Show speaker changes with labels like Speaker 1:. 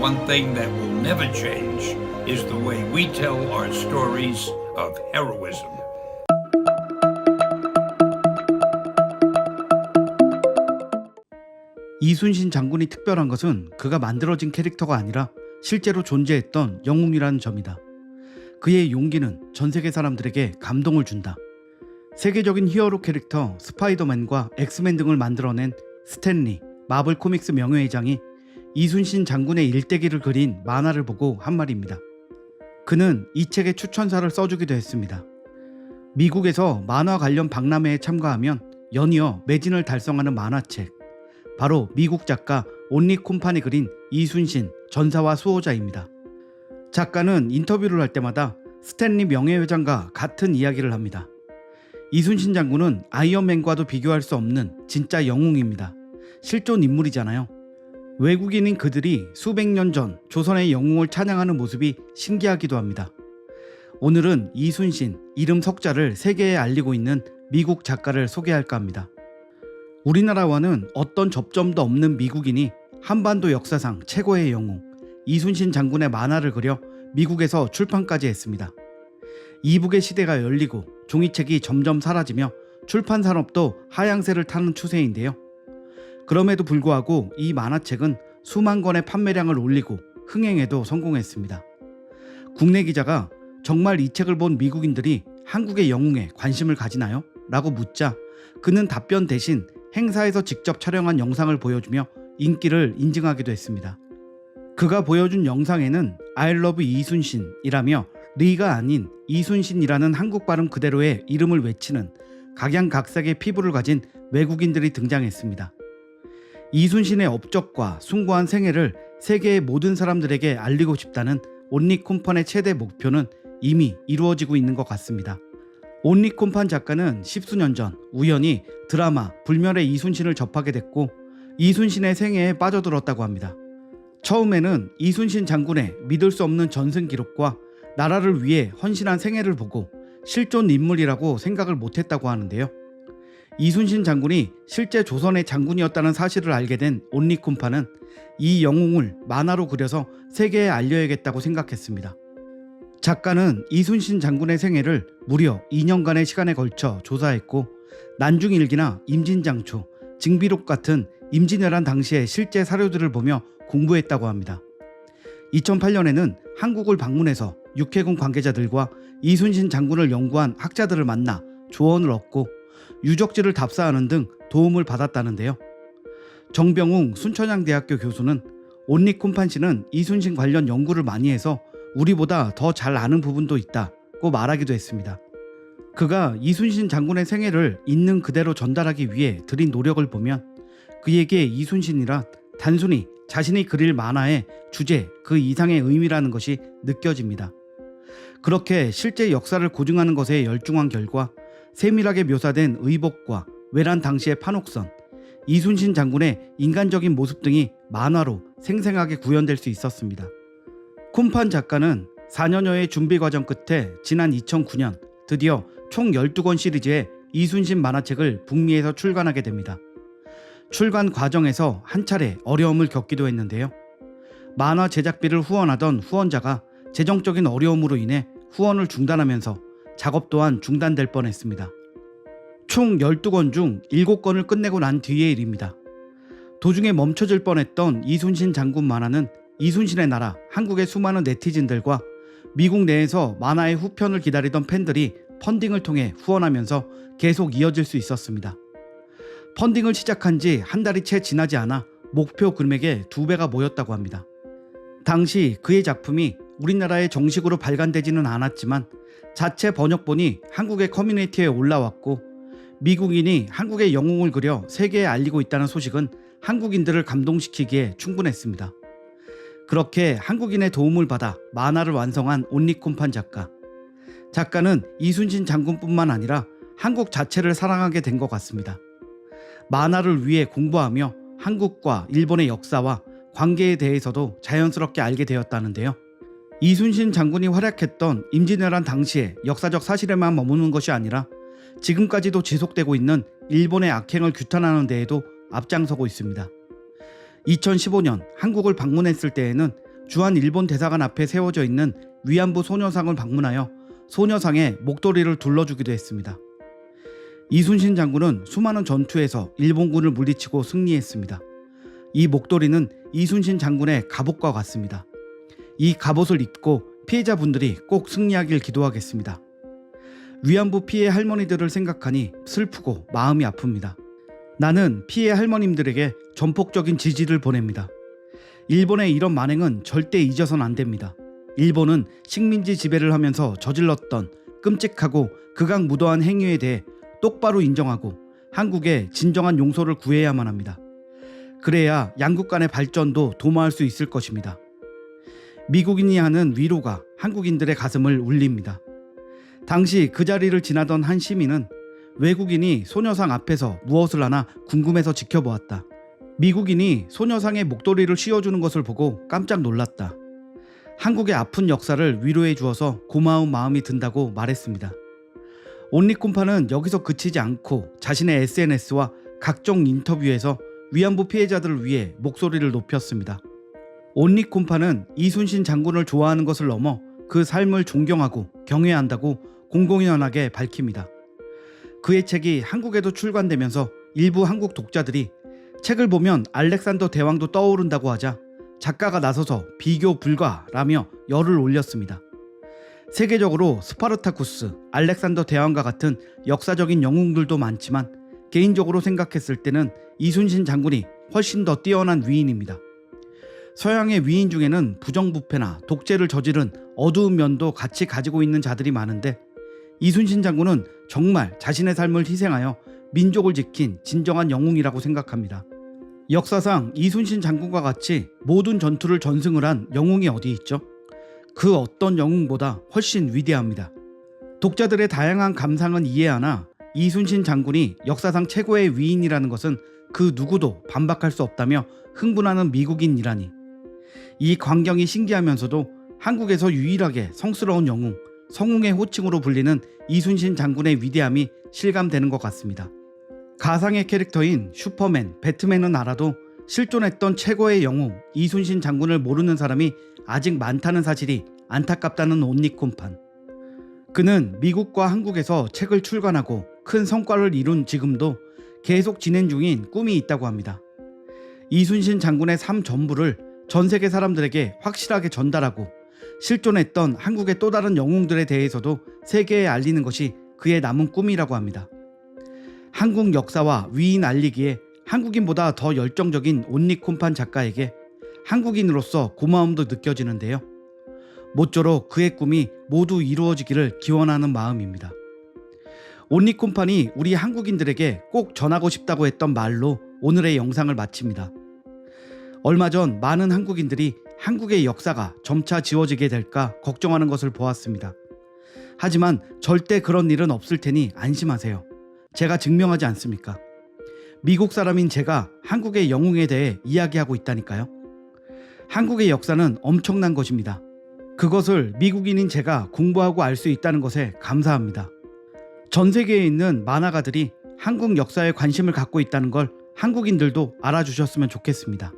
Speaker 1: one thing that will never change is the way we tell our stories of heroism.
Speaker 2: 이순신 장군이 특별한 것은 그가 만들어진 캐릭터가 아니라 실제로 존재했던 영웅이라는 점이다. 그의 용기는 전 세계 사람들에게 감동을 준다. 세계적인 히어로 캐릭터 스파이더맨과 엑스맨 등을 만들어낸 스탠리 마블 코믹스 명예회장이 이순신 장군의 일대기를 그린 만화를 보고 한 말입니다. 그는 이 책의 추천사를 써주기도 했습니다. 미국에서 만화 관련 박람회에 참가하면 연이어 매진을 달성하는 만화책, 바로 미국 작가 온리 콤판이 그린 이순신 전사와 수호자입니다. 작가는 인터뷰를 할 때마다 스탠리 명예회장과 같은 이야기를 합니다. 이순신 장군은 아이언맨과도 비교할 수 없는 진짜 영웅입니다. 실존 인물이잖아요. 외국인인 그들이 수백 년 전 조선의 영웅을 찬양하는 모습이 신기하기도 합니다. 오늘은 이순신 이름 석자를 세계에 알리고 있는 미국 작가를 소개할까 합니다. 우리나라와는 어떤 접점도 없는 미국인이 한반도 역사상 최고의 영웅 이순신 장군의 만화를 그려 미국에서 출판까지 했습니다. 이북의 시대가 열리고 종이책이 점점 사라지며 출판 산업도 하향세를 타는 추세인데요. 그럼에도 불구하고 이 만화책은 수만 권의 판매량을 올리고 흥행에도 성공했습니다. 국내 기자가 정말 이 책을 본 미국인들이 한국의 영웅에 관심을 가지나요? 라고 묻자 그는 답변 대신 행사에서 직접 촬영한 영상을 보여주며 인기를 인증하기도 했습니다. 그가 보여준 영상에는 I love 이순신이라며 리가 아닌 이순신이라는 한국 발음 그대로의 이름을 외치는 각양각색의 피부를 가진 외국인들이 등장했습니다. 이순신의 업적과 숭고한 생애를 세계의 모든 사람들에게 알리고 싶다는 온리 콤판의 최대 목표는 이미 이루어지고 있는 것 같습니다. 온리 콤판 작가는 십수년 전 우연히 드라마 불멸의 이순신을 접하게 됐고 이순신의 생애에 빠져들었다고 합니다. 처음에는 이순신 장군의 믿을 수 없는 전승 기록과 나라를 위해 헌신한 생애를 보고 실존 인물이라고 생각을 못했다고 하는데요. 이순신 장군이 실제 조선의 장군이었다는 사실을 알게 된 온리 콤판은 이 영웅을 만화로 그려서 세계에 알려야겠다고 생각했습니다. 작가는 이순신 장군의 생애를 무려 2년간의 시간에 걸쳐 조사했고 난중일기나 임진장초, 징비록 같은 임진왜란 당시의 실제 사료들을 보며 공부했다고 합니다. 2008년에는 한국을 방문해서 육해군 관계자들과 이순신 장군을 연구한 학자들을 만나 조언을 얻고 유적지를 답사하는 등 도움을 받았다는데요. 정병웅 순천향대학교 교수는 온리 콤판 씨는 이순신 관련 연구를 많이 해서 우리보다 더 잘 아는 부분도 있다고 말하기도 했습니다. 그가 이순신 장군의 생애를 있는 그대로 전달하기 위해 들인 노력을 보면 그에게 이순신이란 단순히 자신이 그릴 만화의 주제 그 이상의 의미라는 것이 느껴집니다. 그렇게 실제 역사를 고증하는 것에 열중한 결과 세밀하게 묘사된 의복과 외란 당시의 판옥선, 이순신 장군의 인간적인 모습 등이 만화로 생생하게 구현될 수 있었습니다. 콤판 작가는 4년여의 준비 과정 끝에 지난 2009년 드디어 총 12권 시리즈의 이순신 만화책을 북미에서 출간하게 됩니다. 출간 과정에서 한 차례 어려움을 겪기도 했는데요. 만화 제작비를 후원하던 후원자가 재정적인 어려움으로 인해 후원을 중단하면서 작업 또한 중단될 뻔했습니다. 총 12권 중 7권을 끝내고 난 뒤의 일입니다. 도중에 멈춰질 뻔했던 이순신 장군 만화는 이순신의 나라 한국의 수많은 네티즌들과 미국 내에서 만화의 후편을 기다리던 팬들이 펀딩을 통해 후원하면서 계속 이어질 수 있었습니다. 펀딩을 시작한 지 한 달이 채 지나지 않아 목표 금액의 2배가 모였다고 합니다. 당시 그의 작품이 우리나라에 정식으로 발간되지는 않았지만 자체 번역본이 한국의 커뮤니티에 올라왔고 미국인이 한국의 영웅을 그려 세계에 알리고 있다는 소식은 한국인들을 감동시키기에 충분했습니다. 그렇게 한국인의 도움을 받아 만화를 완성한 온리 콤판 작가. 작가는 이순신 장군뿐만 아니라 한국 자체를 사랑하게 된 것 같습니다. 만화를 위해 공부하며 한국과 일본의 역사와 관계에 대해서도 자연스럽게 알게 되었다는데요. 이순신 장군이 활약했던 임진왜란 당시의 역사적 사실에만 머무는 것이 아니라 지금까지도 지속되고 있는 일본의 악행을 규탄하는 데에도 앞장서고 있습니다. 2015년 한국을 방문했을 때에는 주한 일본 대사관 앞에 세워져 있는 위안부 소녀상을 방문하여 소녀상에 목도리를 둘러주기도 했습니다. 이순신 장군은 수많은 전투에서 일본군을 물리치고 승리했습니다. 이 목도리는 이순신 장군의 갑옷과 같습니다. 이 갑옷을 입고 피해자분들이 꼭 승리하길 기도하겠습니다. 위안부 피해 할머니들을 생각하니 슬프고 마음이 아픕니다. 나는 피해 할머님들에게 전폭적인 지지를 보냅니다. 일본의 이런 만행은 절대 잊어선 안 됩니다. 일본은 식민지 지배를 하면서 저질렀던 끔찍하고 극악무도한 행위에 대해 똑바로 인정하고 한국에 진정한 용서를 구해야만 합니다. 그래야 양국 간의 발전도 도모할 수 있을 것입니다. 미국인이 하는 위로가 한국인들의 가슴을 울립니다. 당시 그 자리를 지나던 한 시민은 외국인이 소녀상 앞에서 무엇을 하나 궁금해서 지켜보았다. 미국인이 소녀상에 목도리를 씌워주는 것을 보고 깜짝 놀랐다. 한국의 아픈 역사를 위로해 주어서 고마운 마음이 든다고 말했습니다. 온리콤파는 여기서 그치지 않고 자신의 SNS와 각종 인터뷰에서 위안부 피해자들을 위해 목소리를 높였습니다. 온리콤파는 이순신 장군을 좋아하는 것을 넘어 그 삶을 존경하고 경외한다고 공공연하게 밝힙니다. 그의 책이 한국에도 출간되면서 일부 한국 독자들이 책을 보면 알렉산더 대왕도 떠오른다고 하자 작가가 나서서 비교 불가라며 열을 올렸습니다. 세계적으로 스파르타쿠스, 알렉산더 대왕과 같은 역사적인 영웅들도 많지만 개인적으로 생각했을 때는 이순신 장군이 훨씬 더 뛰어난 위인입니다. 서양의 위인 중에는 부정부패나 독재를 저지른 어두운 면도 같이 가지고 있는 자들이 많은데 이순신 장군은 정말 자신의 삶을 희생하여 민족을 지킨 진정한 영웅이라고 생각합니다. 역사상 이순신 장군과 같이 모든 전투를 전승을 한 영웅이 어디 있죠? 그 어떤 영웅보다 훨씬 위대합니다. 독자들의 다양한 감상은 이해하나 이순신 장군이 역사상 최고의 위인이라는 것은 그 누구도 반박할 수 없다며 흥분하는 미국인이라니. 이 광경이 신기하면서도 한국에서 유일하게 성스러운 영웅, 성웅의 호칭으로 불리는 이순신 장군의 위대함이 실감되는 것 같습니다. 가상의 캐릭터인 슈퍼맨, 배트맨은 알아도 실존했던 최고의 영웅 이순신 장군을 모르는 사람이 아직 많다는 사실이 안타깝다는 온리콤판. 그는 미국과 한국에서 책을 출간하고 큰 성과를 이룬 지금도 계속 진행 중인 꿈이 있다고 합니다. 이순신 장군의 삶 전부를 전 세계 사람들에게 확실하게 전달하고 실존했던 한국의 또 다른 영웅들에 대해서도 세계에 알리는 것이 그의 남은 꿈이라고 합니다. 한국 역사와 위인 알리기에 한국인보다 더 열정적인 온리콤판 작가에게 한국인으로서 고마움도 느껴지는데요. 모쪼록 그의 꿈이 모두 이루어지기를 기원하는 마음입니다. 온리콤판이 우리 한국인들에게 꼭 전하고 싶다고 했던 말로 오늘의 영상을 마칩니다. 얼마 전 많은 한국인들이 한국의 역사가 점차 지워지게 될까 걱정하는 것을 보았습니다. 하지만 절대 그런 일은 없을 테니 안심하세요. 제가 증명하지 않습니까? 미국 사람인 제가 한국의 영웅에 대해 이야기하고 있다니까요. 한국의 역사는 엄청난 것입니다. 그것을 미국인인 제가 공부하고 알 수 있다는 것에 감사합니다. 전 세계에 있는 만화가들이 한국 역사에 관심을 갖고 있다는 걸 한국인들도 알아주셨으면 좋겠습니다.